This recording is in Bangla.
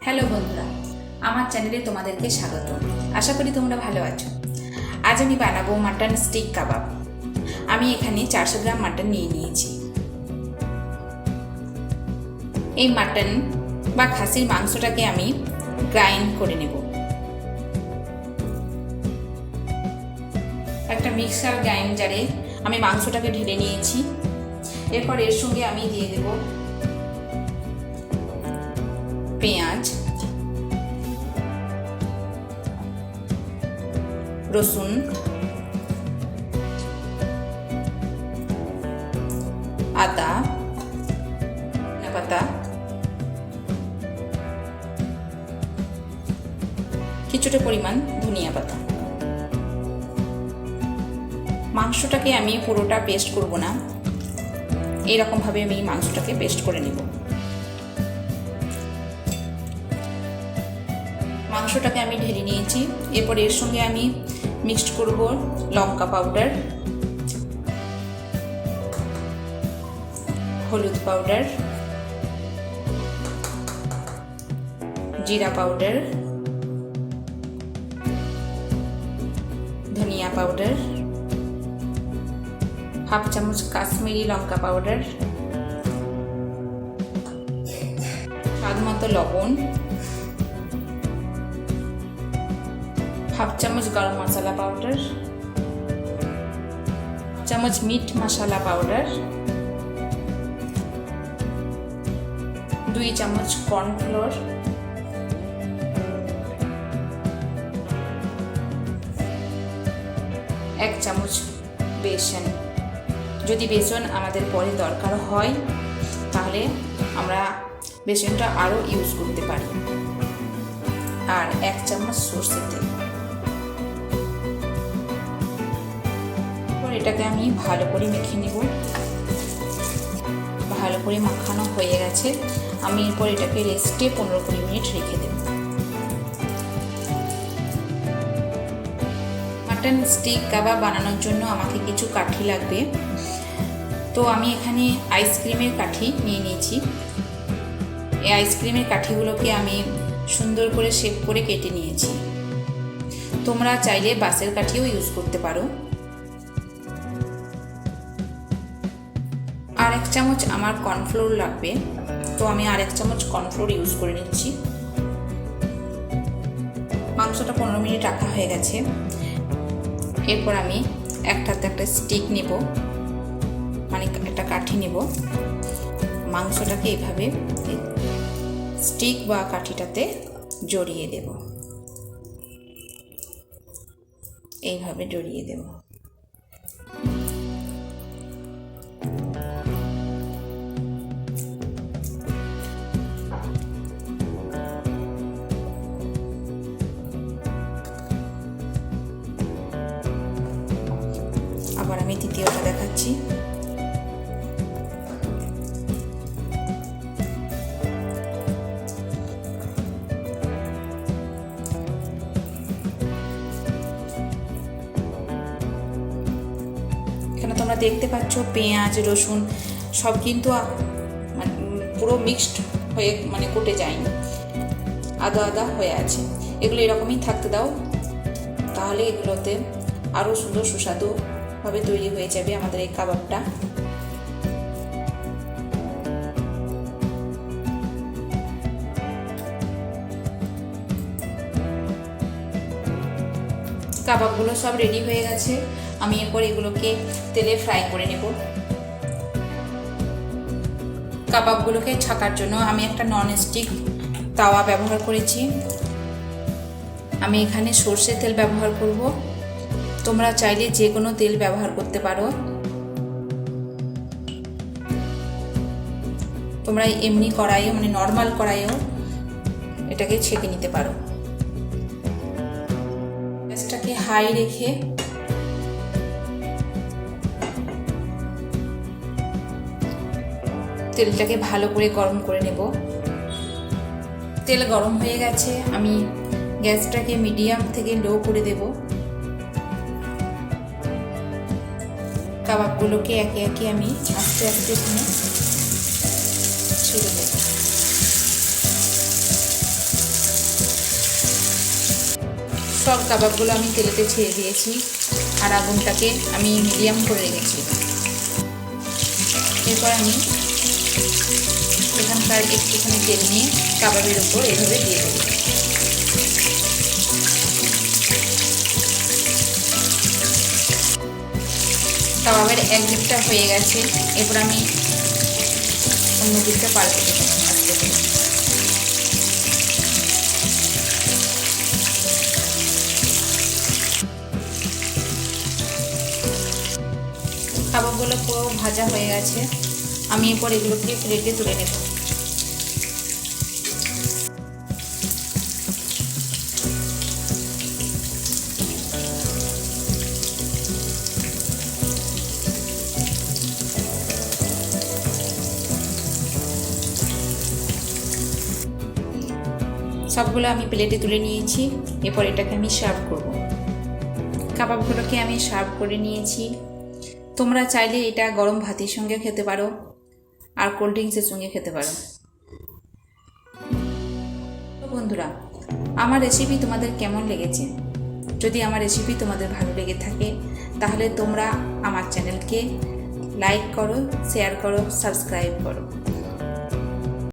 হ্যালো বন্ধুরা, আমার চ্যানেলে তোমাদেরকে স্বাগত। আশা করি তোমরা ভালো আছো। আজ আমি বানাবো মাটন স্টিক কাবাব। আমি এখানে 400 গ্রাম মাটন নিয়ে নিয়েছি। এই মাটন বা খাসির মাংসটাকে আমি গ্রাইন্ড করে নেব। একটা মিক্সার গ্রাইন্ডারে আমি মাংসটাকে ঢেলে নিয়েছি। এরপর এর সঙ্গে আমি দিয়ে দেব পেঁয়াজ, রসুন, আদা, ধনেপাতা, কিছুটা পরিমাণ ধনিয়া পাতা। মাংসটাকে আমি পুরোটা পেস্ট করব না, এইরকমভাবে আমি মাংসটাকে পেস্ট করে নেব। মাংসটাকে আমি ঢেলে নিয়েছি। এরপর এর সঙ্গে আমি মিক্সড করব লঙ্কা পাউডার, হলুদ পাউডার, জিরা পাউডার, ধনিয়া পাউডার, হাফ চামচ কাশ্মীরি লঙ্কা পাউডার, স্বাদ মতো লবণ, হাফ চামচ গরম মশলা পাউডার, চামচ মিট মশলা পাউডার, 2 চামচ কর্নফ্লোর, 1 চামচ বেসন। যদি বেসন আমাদের পরে দরকার হয় তাহলে আমরা বেসনটা আরও ইউজ করতে পারি। আর 1 চামচ সরষের তেল। এটাকে আমি ভালো করে মেখে নেব। ভালো করে মাখানো হয়ে গেছে। আমি এরপর এটাকে রেস্টে 15-20 মিনিট রেখে দেব। মাটন স্টিক কাবাব বানানোর জন্য আমাকে কিছু কাঠি লাগবে। তো আমি এখানে আইসক্রিমের কাঠি নিয়ে নিয়েছি। এই আইসক্রিমের কাঠিগুলোকে আমি সুন্দর করে শেপ করে কেটে নিয়েছি। তোমরা চাইলে বাঁশের কাঠিও ইউজ করতে পারো। আর 1 চামচ আমার কর্নফ্লোর লাগবে, তো আমি আর 1 চামচ কর্নফ্লোর ইউজ করে নিচ্ছি। মাংসটা 15 মিনিট রাখা হয়ে গেছে। এরপর আমি একটা স্টিক নেব, মানে একটা কাঠি নেব। মাংসটাকে এভাবে স্টিক বা কাঠিটাতে জড়িয়ে দেব। এইভাবে জড়িয়ে দেব। আবার আমি দ্বিতীয়টা দেখাচ্ছি। এখানে তোমরা দেখতে পাচ্ছ পেঁয়াজ, রসুন সব কিন্তু পুরো মিক্সড হয়ে কুটে যায়নি, আদা আদা হয়ে আছে। এগুলো এরকমই থাকতে দাও, তাহলে এগুলোতে আরও সুন্দর সুস্বাদু ভাবে তৈরি হয়ে যাবে আমাদের এই কাবাবটা। কাবাবগুলো সব রেডি হয়ে গেছে। আমি এরপর এগুলোকে তেলে ফ্রাই করে নেব। কাবাবগুলোকে ছাকার জন্য আমি একটা ননস্টিক তাওয়া ব্যবহার করেছি। আমি এখানে সরষের তেল ব্যবহার করব। তোমরা চাইলে যে কোনো তেল ব্যবহার করতে পারো। তোমরা এমনি কড়াইও নর্মাল কড়াইও এটাকে ছেঁকে নিতে পারো। গ্যাসটাকে হাই রেখে তেলটাকে ভালো করে গরম করে নেব। তেল গরম হয়ে গেছে। আমি গ্যাসটাকে মিডিয়াম থেকে লো করে দেব। কাবাবগুলোকে একে একে আমি আস্তে আস্তে এখানে ছেড়ে দেব। সব কাবাবগুলো আমি তেলেতে ছেড়ে দিয়েছি আর আগুনটাকে আমি মিডিয়াম করে রেখেছি। এরপর আমি এখানকার একটুখানি তেল নিয়ে কাবাবের উপর এভাবে দিয়ে দেবো। কাবাবের এক দিকটা হয়ে গেছে, এরপর আমি অন্য দিকটা পাল্টে দেবো আস্তে করে। কাবাবগুলো পুরো ভাজা হয়ে গেছে, আমি এরপর এগুলোকে প্লেটে তুলে নেব। সবগুলো আমি প্লেটে তুলে নিয়েছি, এরপর এটাকে আমি সার্ভ করব। কাবাবগুলোকে আমি সার্ভ করে নিয়েছি। তোমরা চাইলে এটা গরম ভাতের সঙ্গে খেতে পারো আর কোল্ড ড্রিঙ্কসের সঙ্গে খেতে পারো। তো বন্ধুরা, আমার রেসিপি তোমাদের কেমন লেগেছে? যদি আমার রেসিপি তোমাদের ভালো লেগে থাকে তাহলে তোমরা আমার চ্যানেলকে লাইক করো, শেয়ার করো, সাবস্ক্রাইব করো।